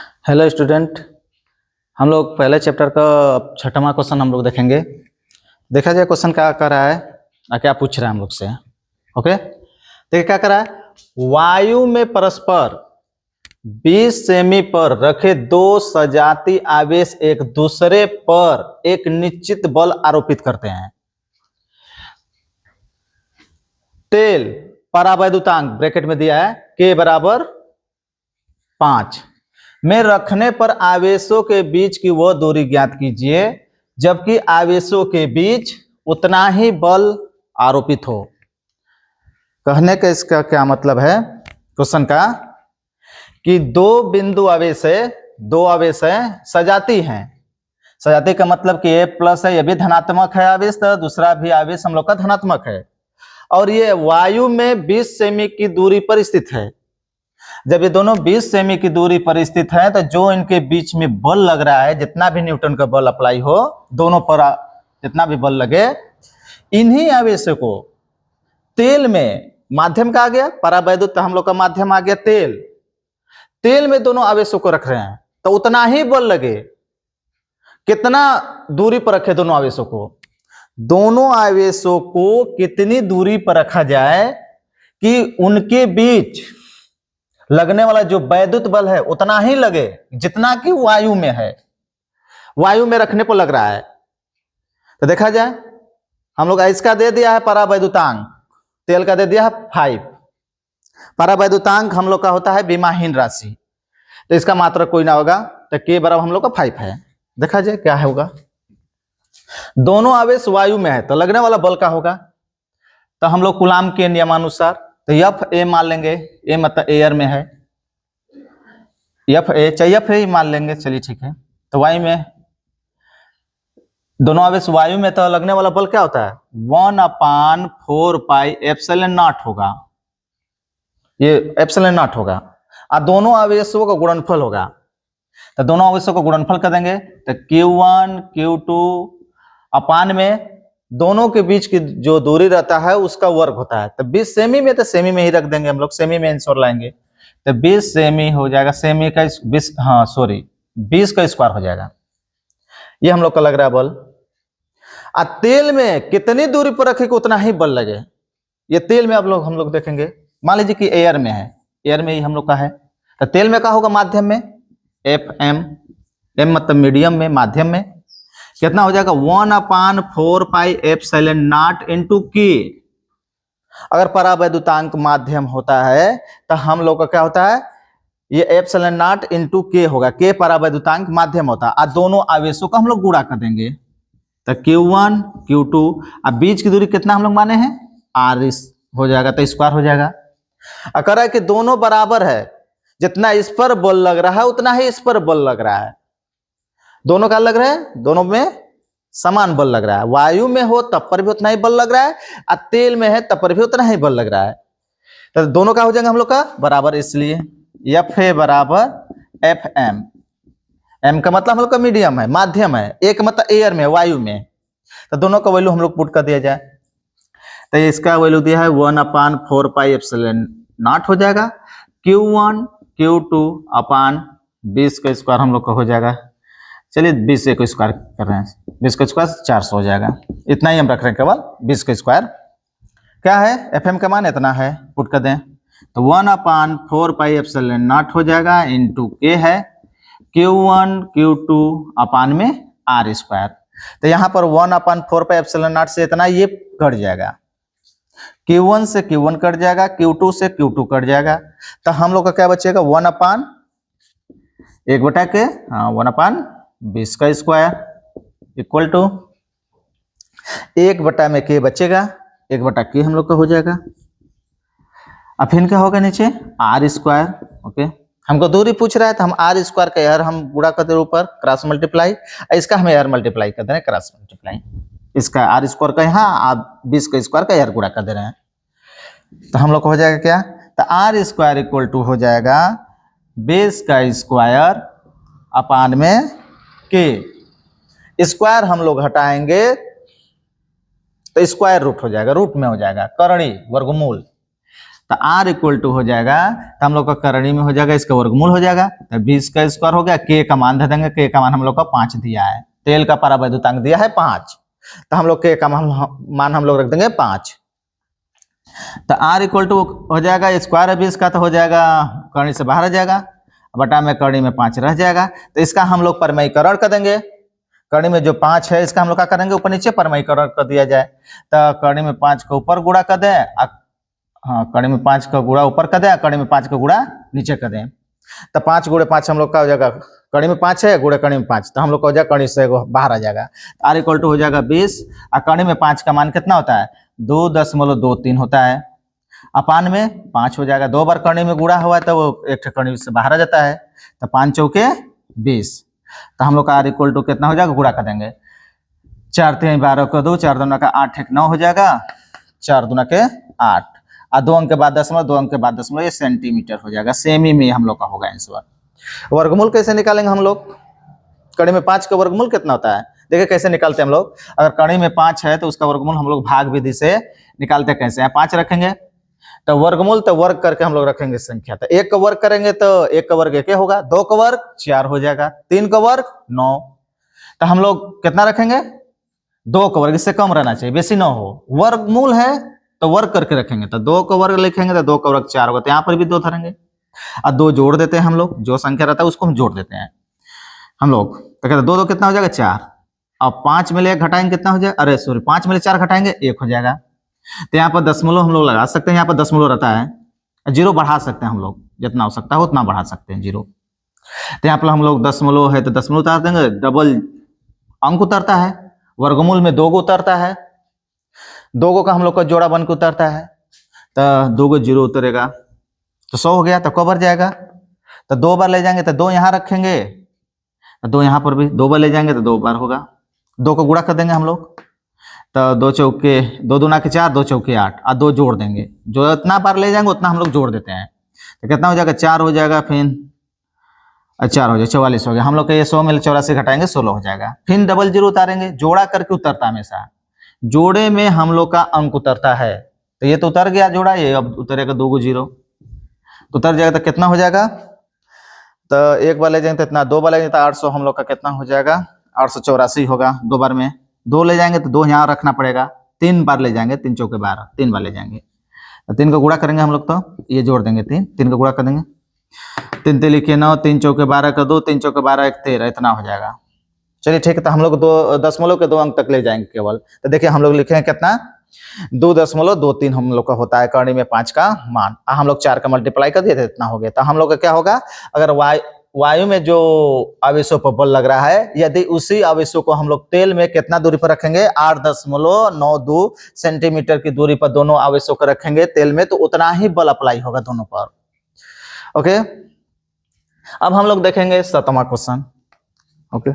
Hello student, हम लोग पहले चैप्टर का 6वां क्वेश्चन हम लोग देखेंगे। देखा जाए क्वेश्चन क्या कर रहा है और क्या पूछ रहा है हम लोग से। ओके, देखिए क्या कर रहा है। वायु में परस्पर 20 सेमी पर रखे दो सजाती आवेश एक दूसरे पर एक निश्चित बल आरोपित करते हैं। तेल परावैद्युतांक ब्रैकेट में दिया है K बराबर 5 में रखने पर आवेशों के बीच की वह दूरी ज्ञात कीजिए जबकि आवेशों के बीच उतना ही बल आरोपित हो। कहने का इसका क्या मतलब है क्वेश्चन का कि दो बिंदु आवेश है सजाती हैं। सजाती का मतलब कि A प्लस है, यह भी धनात्मक है आवेश, तो दूसरा भी आवेश हम लोग का धनात्मक है और ये वायु में 20 सेमी की दूरी पर स्थित है। जब ये दोनों 20 सेमी की दूरी पर स्थित है तो जो इनके बीच में बल लग रहा है, जितना भी न्यूटन का बल अप्लाई हो, दोनों पर जितना भी बल लगे, इन्हीं आवेशों को तेल में माध्यम का आ गया, परावैद्युत हम लोग का माध्यम आ गया तेल में दोनों आवेशों को रख रहे हैं तो उतना ही बल लगे। कितना दूरी पर रखे दोनों आवेशों को? दोनों आवेशों को कितनी दूरी पर रखा जाए कि उनके बीच लगने वाला जो वैद्युत बल है उतना ही लगे जितना कि वायु में है। वायु में रखने पर लग रहा है तो देखा जाए, हम लोग इसका दे दिया है परावैद्युतांक, तेल का दे दिया है 5। परावैद्युतांक हम लोग का होता है विमाहीन राशि, तो इसका मात्रक कोई ना होगा, तो K बराबर हम लोग का 5 है। देखा जाए क्या होगा। दोनों आवेश वायु में है तो लगने वाला बल का होगा, तो हम लोग कूलाम के नियमानुसार तो Fa मान लेंगे, A मतलब एयर में है, Fa ही मान लेंगे, चलिए ठीक है। तो वायु में दोनों आवेश वायु में तो लगने वाला बल क्या होता है 1/4 पाई एप्सिलॉन नॉट होगा, ये एप्सिलॉन नॉट होगा और दोनों आवेशों का गुणनफल होगा। तो दोनों आवेशों का गुणनफल कर देंगे तो Q1 Q2 अपान में दोनों के बीच की जो दूरी रहता है उसका वर्ग होता है। तो 20 सेमी में तो सेमी में ही रख देंगे, हम लोग सेमी में आंसर लाएंगे तो 20 सेमी हो जाएगा, सेमी का 20 का स्क्वायर हो जाएगा। ये हम लोग का लग रहा है बल। तेल में कितनी दूरी पर रखे कि उतना ही बल लगे, ये तेल में हम लोग देखेंगे। मान लीजिए कि एयर में है, एयर में ही हम लोग का है, तो तेल में क्या होगा माध्यम में FM, M मतलब मीडियम में, माध्यम में कितना हो जाएगा 1/4 pi epsilon not into K। अगर परावैद्युतांक माध्यम होता है तो हम लोग का क्या होता है, ये एप्सिलॉन नॉट इनटू K होगा, K परावैद्युतांक माध्यम होता है और दोनों आवेशों का हम लोग गुणा कर देंगे तो Q1 Q2 अब बीच की दूरी कितना हम लोग माने हैं R हो जाएगा, तो स्क्वायर हो जाएगा। अगर है कि दोनों बराबर है, जितना इस पर बल लग रहा है उतना ही इस पर बल लग रहा है, दोनों का लग रहा है, दोनों में समान बल लग रहा है। वायु में हो तब पर भी उतना ही बल लग रहा है और तेल में है तब पर भी उतना ही बल लग रहा है, तो दोनों का हो जाएगा हम लोग का बराबर, इसलिए Fa बराबर Fm। M का मतलब हम लोग का मीडियम है, माध्यम है, एक मतलब एयर में, वायु में, तो दोनों का वैल्यू हम लोग पुट कर दिया जाए तो इसका वैल्यू दिया है 1/4 पाई एप्सिलॉन नॉट हो जाएगा, Q1 Q2 अपान 20 का स्क्वायर हम लोग का हो जाएगा। चलिए 20 को स्क्वायर कर रहे हैं, 20 का स्क्वायर 400 हो जाएगा, इतना ही हम रख रहे हैं केवल। 20 का स्क्वायर क्या है, FM का मान इतना है, पुट कर दें तो 1/4 पाई एप्सिलॉन नॉट हो जाएगा इनटू K है Q1 Q2 अपान में R स्क्वायर। तो यहाँ पर 1/4 पाई एप्सिलॉन नॉट से इतना ये कट जाएगा, Q1 से Q1 कट जाएगा, Q2 से Q2 कट जाएगा, तो हम लोग का क्या बचेगा 1/20 का स्क्वायर इक्वल टू 1 में K बचेगा, 1/K हम लोग का हो जाएगा। अब फिर क्या होगा नीचे R स्क्वायर। ओके, हमको दूरी पूछ रहा है तो हम R स्क्वायर का यार हम गुणा कर दे ऊपर क्रॉस मल्टीप्लाई, इसका हमें यार मल्टीप्लाई कर दे रहे हैं क्रॉस मल्टीप्लाई, इसका R स्क्वायर का यहाँ आप 20 का स्क्वायर का यार गुणा कर दे रहे हैं, तो हम लोग को हो जाएगा क्या, तो R स्क्वायर इक्वल टू हो जाएगा 20 का स्क्वायर अपान में K। स्क्वायर हम लोग हटाएंगे तो स्क्वायर रूट हो जाएगा, रूट में हो जाएगा, करणी वर्गमूल, तो R इक्वल टू हो जाएगा, तो हम लोग का करणी में हो जाएगा, इसका वर्गमूल हो जाएगा, तो 20 का स्क्वायर हो गया। K का मान दे देंगे, K का मान हम लोग का 5 दिया है, तेल का परावैद्युतांक दिया है 5, तो हम लोग K का मान हम लोग रख देंगे 5। तो R इक्वल टू हो जाएगा स्क्वायर है 20 का, तो हो जाएगा करणी से बाहर आ जाएगा, बटा में करणी में 5 रह जाएगा। तो इसका हम लोग परमयीकरण कर देंगे, करणी में जो 5 है इसका हम लोग क्या करेंगे, ऊपर नीचे परमयीकरण कर दिया जाए। तो करणी में 5 का ऊपर गुणा कर दें, हाँ करणी में 5 का गुणा ऊपर कर दें, करणी में 5 का गुणा नीचे कर दें। तो 5 गुणे 5 हम लोग का हो जाएगा, करणी में 5 है गुणे करणी में 5, तो हम लोग का हो जाएगा करणी से बाहर आ जाएगा। R इक्वल टू हो जाएगा 20, और करणी में 5 का मान कितना होता है, 2.23 होता है, अपान में 5 हो जाएगा। 2 बार करणी में गुणा हुआ है तो वो एक करणी से बाहर आ जाता है, तो 5 चौके 20। तो हम लोग का R इक्वल टू कितना हो जाएगा, गुणा कर देंगे, 4 3 12 को 2, 4 दूना का 8 1 9 हो जाएगा, 4 दूना के 8, और 2 अंक के बाद दशमलव, 2 अंक के बाद दशमलव, ये सेंटीमीटर हो जाएगा। सेमी में हम लोग का होगा आंसर। वर्गमूल कैसे निकालेंगे हम लोग, करणी में 5 का वर्गमूल कितना होता है, देखिए कैसे निकालते हैं हम लोग। अगर करणी में 5 है तो उसका वर्गमूल हम लोग भाग विधि से निकालते कैसे हैं, 5 रखेंगे तो वर्गमूल, तो वर्ग करके हम लोग रखेंगे संख्या, तो 1 का वर्ग करेंगे तो 1 का वर्ग 1 होगा, 2 का वर्ग 4 हो जाएगा, 3 का वर्ग 9, तो हम लोग कितना रखेंगे, 2 का वर्ग, इससे कम रहना चाहिए, बेसी ना हो। वर्गमूल है तो वर्ग करके रखेंगे, तो 2 का वर्ग लिखेंगे तो 2 का वर्ग 4 होगा, तो यहाँ पर भी 2 धरेंगे, और 2 जोड़ देते हैं हम लोग, जो संख्या रहता है उसको हम जोड़ देते हैं हम लोग। तो कहते 2 2 कितना हो जाएगा 4, अब 5 में 1 घटाएंगे कितना हो जाएगा, अरे सॉरी 5 में 4 घटाएंगे 1 हो जाएगा। तो यहाँ पर दशमलव हम लोग लगा सकते हैं, यहाँ पर दशमलव रहता है, जीरो बढ़ा सकते हैं हम लोग, जितना हो सकता है उतना बढ़ा सकते हैं जीरो। तो यहाँ पर हम लोग दशमलव है तो दशमलव उतार देंगे, डबल अंक उतरता है, वर्गमूल में 2 उतरता है, 2 का हम लोग का जोड़ा बन के उतरता है, तो 2 जीरो उतरेगा, तो 100 हो गया, तो कवर जाएगा, तो 2 बार ले जाएंगे तो 2 यहाँ रखेंगे, तो 2 यहाँ पर भी 2 बार ले जाएंगे तो 2 बार होगा, 2 को गुणा कर देंगे हम लोग, तो 2 चौके 2 दूना के 4, 2 चौके 8, और 2 जोड़ देंगे, जो इतना बार ले जाएंगे उतना हम लोग जोड़ देते हैं, तो कितना हो जाएगा 4 हो जाएगा, फिर 4 हो जाएगा 44 हो गया, हम लोग के ये 100 में 84 घटाएंगे 16 हो जाएगा, फिर डबल जीरो उतारेंगे, जोड़ा करके उतरता हमेशा, जोड़े में हम लोग का अंक उतरता है, तो ये तो उतर गया जोड़ा, ये अब उतरेगा 2 जीरो, तो उतर जाएगा, तो कितना हो जाएगा, तो 1 बार ले जाएंगे तो इतना, 2 बार ले जाएंगे तो 800 हम लोग का कितना हो जाएगा, 884 होगा, 2 बार में 2 ले जाएंगे तो 2 यहाँ रखना पड़ेगा, 3 बार ले जाएंगे, 3 चौके 12, 3 बार ले जाएंगे, तो 3 का गुणा करेंगे हम लोग, तो ये जोड़ देंगे 3 का गुणा कर देंगे, 3 3 लिखिए 9, 3 चौके 12 का 2, 3 चौके 12 1 13, इतना हो जाएगा। चलिए ठीक है, तो हम लोग 2 दशमलव के 2 अंक तक ले जाएंगे केवल, तो देखिए हम लोग लिखेंगे कितना, 2.23 हम लोग का होता है करणी में 5 का मान, हम लोग 4 का मल्टीप्लाई कर दिए थे, इतना हो गया। तो हम लोग का क्या होगा, अगर वायु में जो आवेशों पर बल लग रहा है, यदि उसी आवेशों को हम लोग तेल में कितना दूरी पर रखेंगे, 8.92 सेंटीमीटर की दूरी पर दोनों आवेशों को रखेंगे तेल में, तो उतना ही बल अप्लाई होगा दोनों पर। ओके, अब हम लोग देखेंगे 7वां क्वेश्चन। ओके